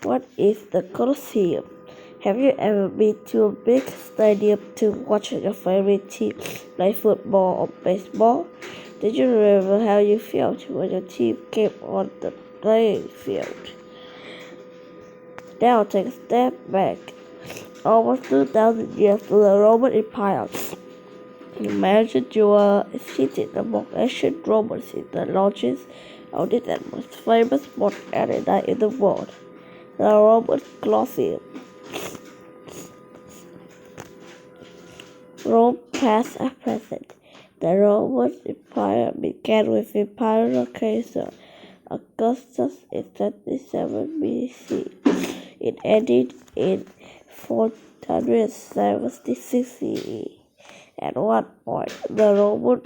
What is the Colosseum? Have you ever been to a big stadium to watch your favorite team play football or baseball? Did you remember how you felt when your team came on the playing field? Now take a step back. Almost 2,000 years to the Roman Empire. Imagine you are seated among ancient Romans in the largest, oldest, and most famous sport arena in the world, the Roman Colosseum. Rome, past and present. The Roman Empire began with Emperor Caesar Augustus in 37 BC. It ended in 476 CE. At one point, the Roman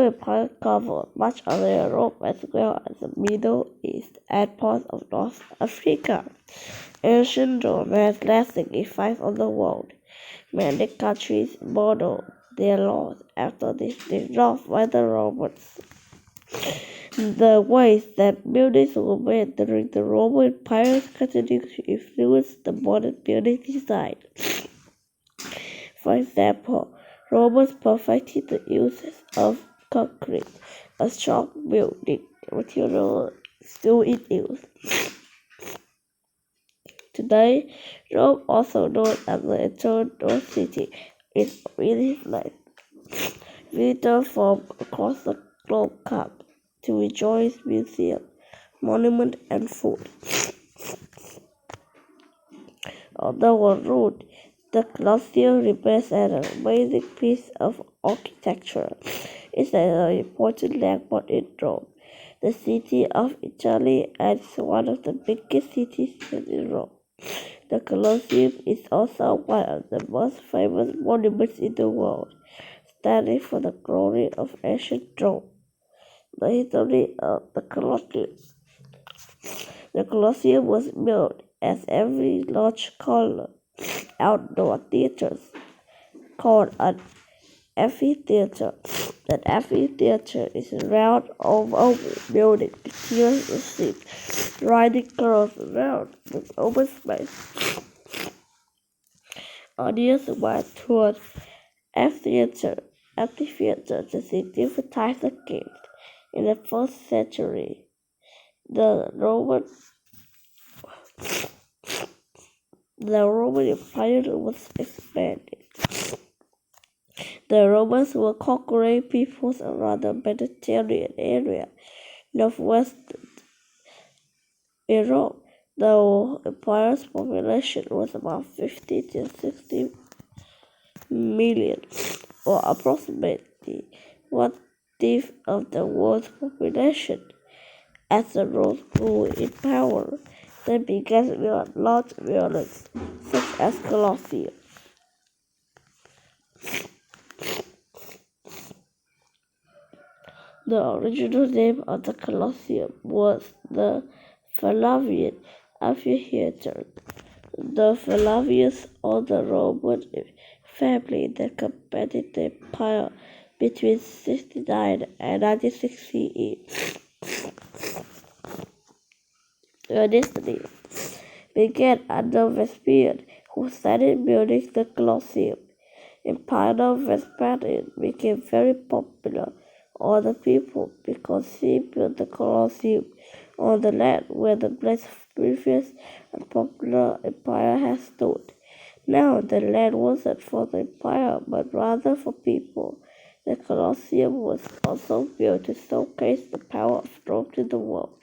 Empire covered much of Europe as well as the Middle East and parts of North Africa. Ancient Rome has lasting effects on the world. Many countries modeled their laws after this dissolved by the Romans. The ways that buildings were made during the Roman Empire continue to influence the modern building design. For example, Romans perfected the use of concrete, a strong building material still in use. Today, Rome, also known as the Eternal City, is really nice. Visitors from across the globe come to enjoy its museum, monument, and food. Although rude, the Colosseum remains an amazing piece of architecture. It's an important landmark in Rome, the city of Italy, and it's one of the biggest cities in Europe. The Colosseum is also one of the most famous monuments in the world, standing for the glory of ancient Rome. The history of the Colosseum. The Colosseum was built as every large outdoor theater called an amphitheater. An amphitheater is a round oval building material received riding curves around with open space. Audience went towards amphitheater to see different types of games. In the first century, the Roman Empire was expanded. The Romans were conquering peoples around the Mediterranean area, northwestern Europe. The empire's population was about 50 to 60 million, or approximately one-fifth of the world's population. As the Romans grew in power, they began to build large buildings, such as Colosseum. The original name of the Colosseum was the Flavian Amphitheater. The Flavians are the Roman family that commanded the empire between 69 and 96 CE. The dynasty began under Vespasian, who started building the Colosseum. Emperor Vespasian became very popular on the people because he built the Colosseum on the land where the previous and popular empire had stood. Now the land wasn't for the empire but rather for people. The Colosseum was also built to showcase the power of Rome to the world.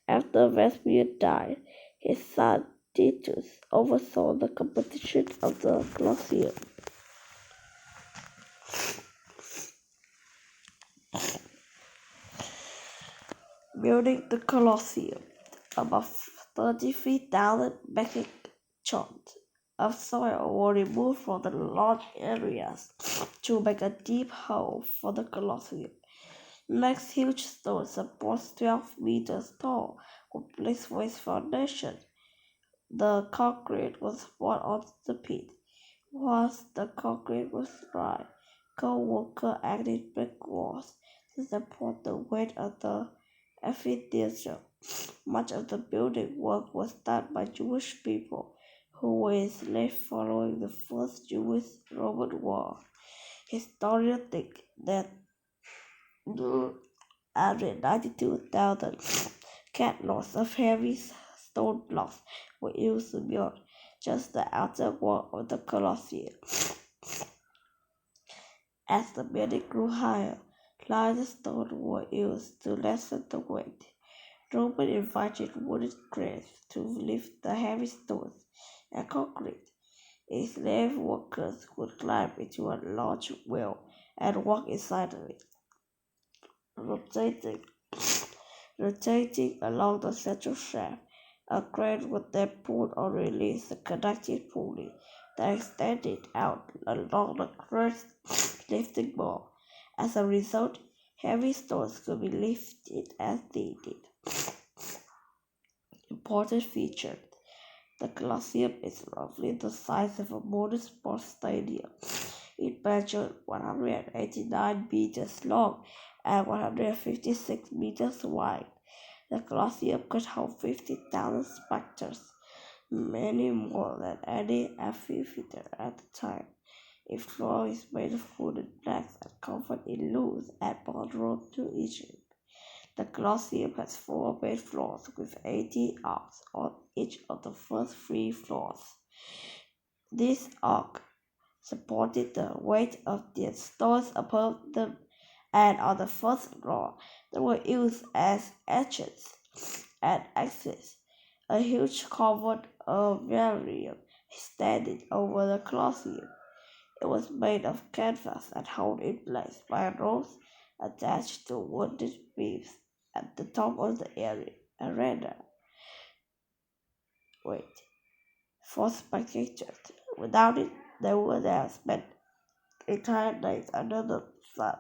After Vespasian died, his son Titus oversaw the competition of the Colosseum. Building the Colosseum. About 33,000 metric tons of soil were removed from the large areas to make a deep hole for the Colosseum. Next, huge stone supports 12 meters tall were placed for its foundation. The concrete was poured onto the pit. Once the concrete was dry, co-workers added brick walls to support the weight of the amphitheater. Much of the building work was done by Jewish people who were enslaved following the First Jewish-Roman War. Historians think that 292,000 catloads of heavy stone blocks were used to build just the outer wall of the Colosseum. As the building grew higher, lighter stone were used to lessen the weight. Romans invited wooden cranes to lift the heavy stones and concrete. Enslaved workers would climb into a large well and walk inside of it, rotating, rotating along the central shaft. A crane would then pull or release the connecting pulley that extended out along the crane's lifting bar. As a result, heavy stones could be lifted as needed. Important feature: the Colosseum is roughly the size of a modern sports stadium. It measured 189 meters long and 156 meters wide. The Colosseum could hold 50,000 spectators, many more than any amphitheater at the time. Its floor is made of wooden planks and covered in loose and ballroom to Egypt. The Colosseum has four main floors with 80 arcs on each of the first three floors. These arcs supported the weight of the stones above them, and on the first floor they were used as arches and axes. A huge covered aviarium extended over the Colosseum. It was made of canvas and held in place by ropes attached to wooden beams at the top of the arena. For spectators. Without it, they would have spent entire days under the sun.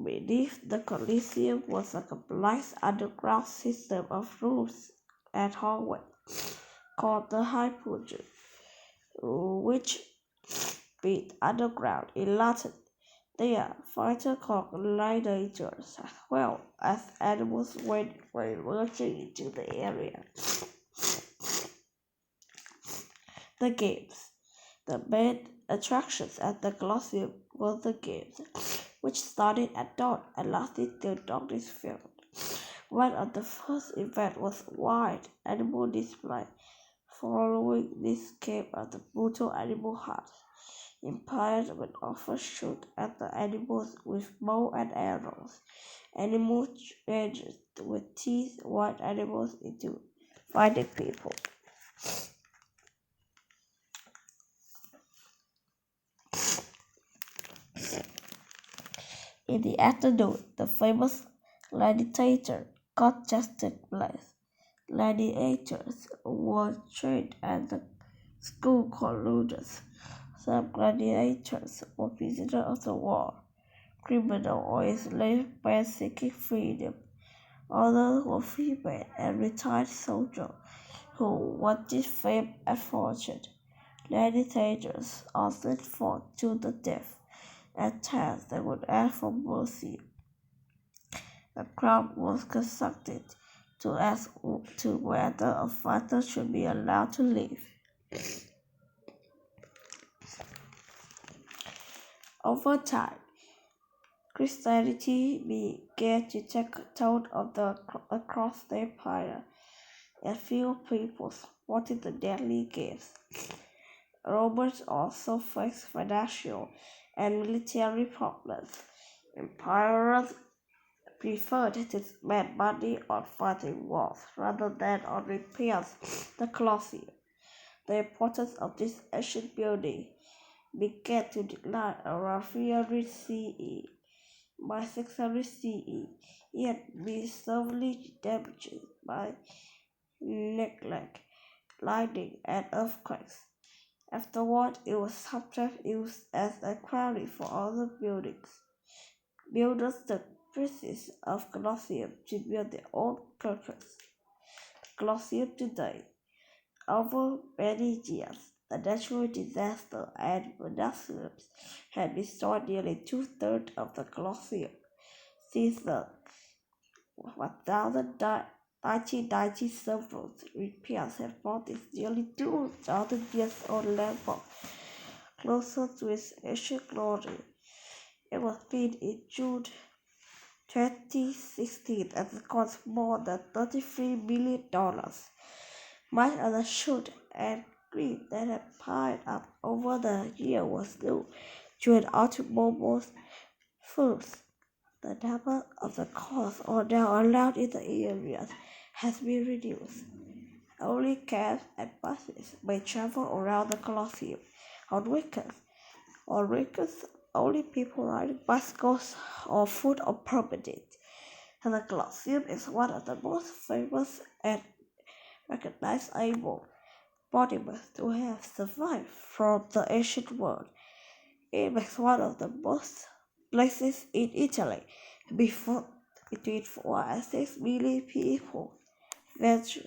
Beneath the Colosseum was a complex underground system of rooms and hallways called the Hypogeum, which means underground in Latin. There, fighters called gladiators, as well as animals were merging into the area. The games. The main attractions at the Colosseum were the games, which started at dawn and lasted till darkness fell. One of the first events was a wild animal display. Following this came the brutal animal hunt. Empires would often shoot at the animals with bow and arrows. Animal rangers would tease wild animals into fighting people. In the afternoon, the famous gladiator contest took place. Gladiators were trained at the school called Ludus. Some gladiators were prisoners of the war, criminals or enslaved men seeking freedom. Others were female and retired soldiers who wanted fame and fortune. Gladiators often fought to the death. At times they would ask for mercy. A crowd was consulted to ask to whether a fighter should be allowed to live. Over time, Christianity began to take a toll across the empire, and few people supported the deadly games. Romans also faced financial and military problems. Emperors preferred to spend money on fighting wars rather than on repairs the Colosseum. The importance of this ancient building began to decline around 300 CE. By 600 CE, it had been severely damaged by neglect, lightning, and earthquakes. Afterward, it was sometimes used as a quarry for other buildings. Builders took pieces of Colosseum to build their own purpose. Colosseum today, over many years, the natural disaster and monasteriums had destroyed nearly two-thirds of the Colosseum since the 1990 several repairs have brought this nearly 2,000 years old landmark closer to its ancient glory. It was built in June 2016 and cost more than $33 million. Much of the soot and grit that had piled up over the year was due to an automobile firms. The number of the cars or now allowed in the areas has been reduced. Only cabs and buses may travel around the Colosseum on weekends. On weekends, only people riding bicycles or foot are permitted. And the Colosseum is one of the most famous and recognizable monuments to have survived from the ancient world. It makes one of the most places in Italy before between 4 and 6 million people venture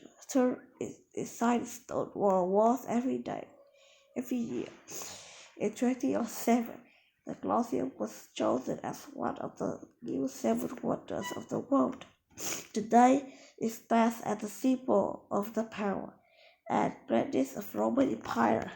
inside stone wall walls every year. In 2007, the Colosseum was chosen as one of the new 7 wonders of the world. Today, it stands as a symbol of the power and greatness of Roman Empire.